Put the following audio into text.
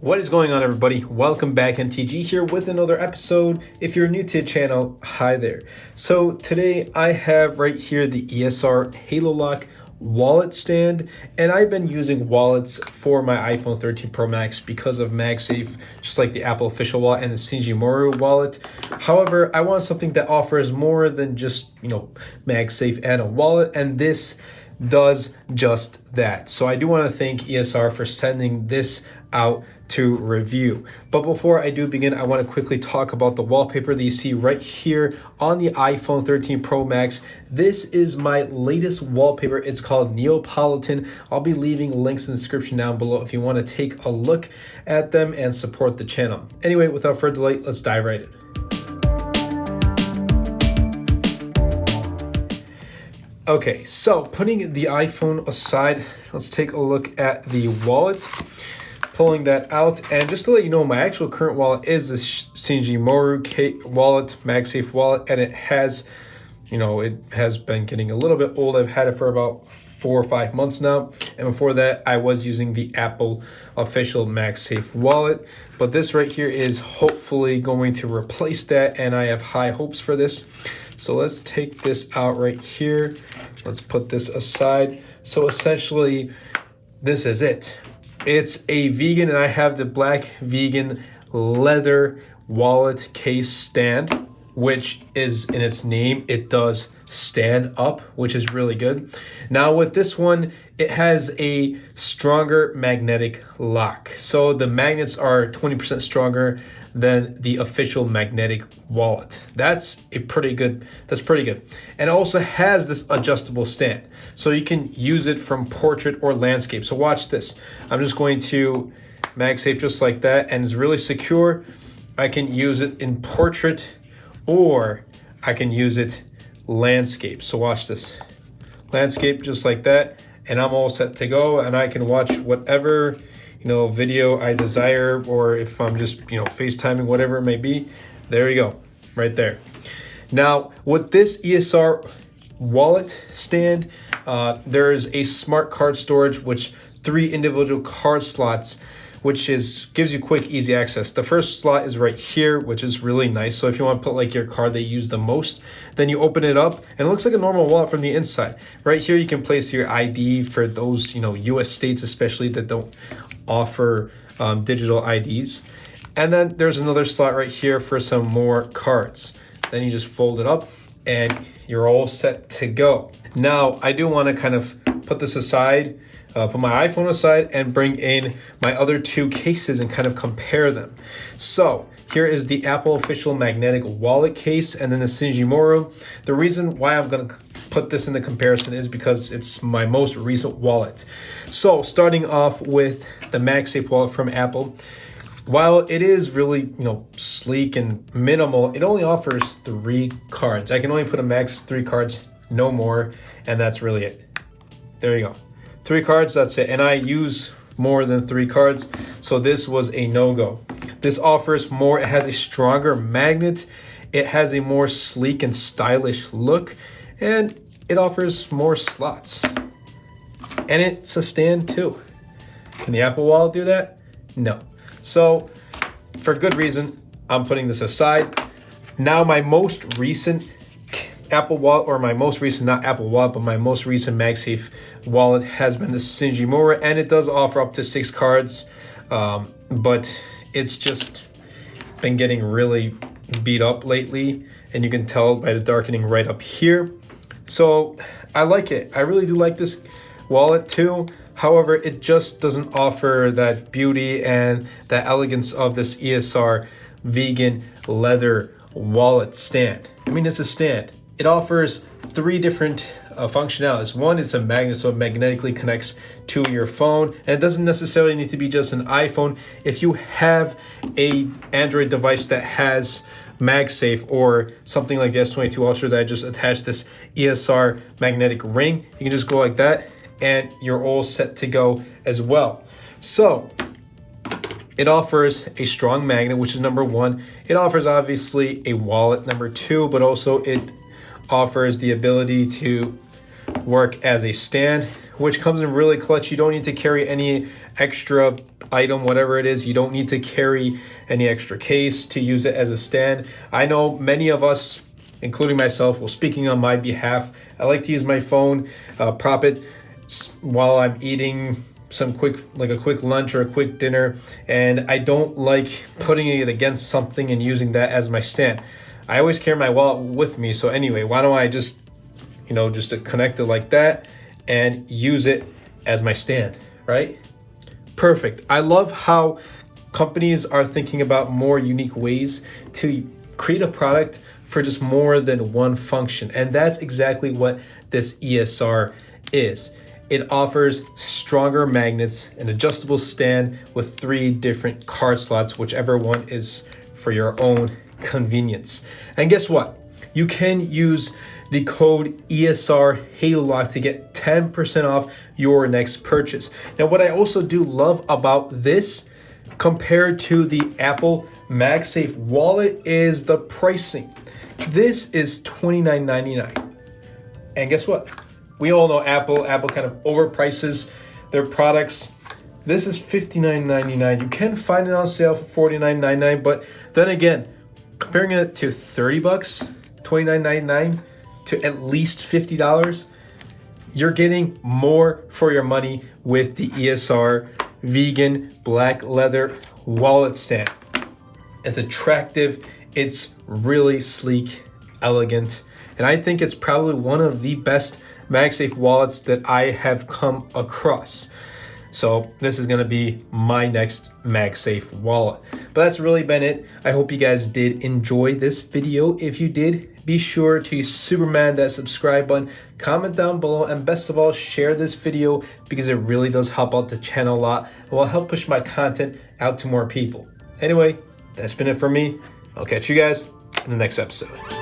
What is going on, everybody? Welcome back. MTG here with another episode. If you're new to the channel, hi there. So today I have right here the ESR Halo Lock wallet stand, and I've been using wallets for my iPhone 13 Pro Max because of MagSafe, just like the Apple official wallet and the Shinji wallet. However, I want something that offers more than just, MagSafe and a wallet, and this does just that. So I do want to thank ESR for sending this out to review. But before I do begin, I want to quickly talk about the wallpaper that you see right here on the iPhone 13 Pro Max. This is my latest wallpaper. It's called Neapolitan. I'll be leaving links in the description down below if you want to take a look at them and support the channel. Anyway, without further delay, let's dive right in. Okay, so putting the iPhone aside, let's take a look at the wallet. Pulling that out, and just to let you know, my actual current wallet is this Shinji wallet, MagSafe wallet, and it has, it has been getting a little bit old. I've had it for about 4 or 5 months now, and before that, I was using the Apple official MagSafe wallet. But this right here is hopefully going to replace that, and I have high hopes for this. So let's take this out right here. Let's put this aside. So essentially, this is it. It's a vegan, and I have the black vegan leather wallet case stand, which is in its name. It does stand up, which is really good. Now with this one, it has a stronger magnetic lock. So the magnets are 20% stronger than the official magnetic wallet. That's pretty good. And it also has this adjustable stand. So you can use it from portrait or landscape. So watch this. I'm just going to MagSafe just like that, and it's really secure. I can use it in portrait or I can use it landscape. So watch this. Landscape just like that, and I'm all set to go, and I can watch whatever video I desire, or if I'm just, FaceTiming, whatever it may be. There you go, right there. Now, with this ESR wallet stand, there's a smart card storage, which 3 individual card slots, which gives you quick, easy access. The first slot is right here, which is really nice. So if you want to put like your card that you use the most, then you open it up, and it looks like a normal wallet from the inside. Right here, you can place your ID for those, US states especially that don't offer digital IDs. And then there's another slot right here for some more cards. Then you just fold it up and you're all set to go. Now, I do want to kind of put this aside, put my iPhone aside, and bring in my other 2 cases and kind of compare them. So here is the Apple official magnetic wallet case, and then the Shinji. The reason why I'm going to put this in the comparison is because it's my most recent wallet. So starting off with the MagSafe wallet from Apple, while it is really, sleek and minimal, it only offers 3 cards. I can only put a max of 3 cards, no more, and that's really it. There you go. 3 cards, that's it. And I use more than 3 cards, so this was a no-go. This offers more. It has a stronger magnet. It has a more sleek and stylish look, and it offers more slots. And it's a stand too. Can the Apple Wallet do that? No. So for good reason, I'm putting this aside. Now my most recent Apple Wallet, or my most recent, not Apple Wallet, but my most recent MagSafe wallet has been the Shinji, and it does offer up to 6 cards, but it's just been getting really beat up lately, and you can tell by the darkening right up here. So I like it. I really do like this wallet too. However, it just doesn't offer that beauty and that elegance of this ESR vegan leather wallet stand. I mean, it's a stand. It offers 3 different functionalities. One, it's a magnet, so it magnetically connects to your phone, and it doesn't necessarily need to be just an iPhone. If you have a Android device that has MagSafe or something like the S22 Ultra that I just attached this ESR magnetic ring, you can just go like that, and you're all set to go as well. So it offers a strong magnet, which is number 1. It offers obviously a wallet, number 2, but also it offers the ability to work as a stand, which comes in really clutch. You don't need to carry any extra item, whatever it is. You don't need to carry any extra case to use it as a stand. I know many of us, including myself, well, speaking on my behalf, I like to use my phone, prop it while I'm eating some quick lunch or a quick dinner, and I don't like putting it against something and using that as my stand. I always carry my wallet with me, so anyway, why don't I just to connect it like that and use it as my stand, right? Perfect. I love how companies are thinking about more unique ways to create a product for just more than one function, and that's exactly what this ESR is. It offers stronger magnets, an adjustable stand with 3 different card slots, whichever one is for your own convenience. And guess what? You can use the code ESR HaloLock to get 10% off your next purchase. Now, what I also do love about this compared to the Apple MagSafe wallet is the pricing. This is $29.99. And guess what? We all know Apple kind of overprices their products. This is $59.99. You can find it on sale for $49.99, but then again, comparing it to $30, $29.99 to at least $50, you're getting more for your money with the ESR vegan black leather wallet stand. It's attractive, it's really sleek, elegant, and I think it's probably one of the best MagSafe wallets that I have come across. So this is gonna be my next MagSafe wallet. But that's really been it. I hope you guys did enjoy this video. If you did, be sure to superman that subscribe button, comment down below, and best of all, share this video because it really does help out the channel a lot and will help push my content out to more people. Anyway, that's been it for me. I'll catch you guys in the next episode.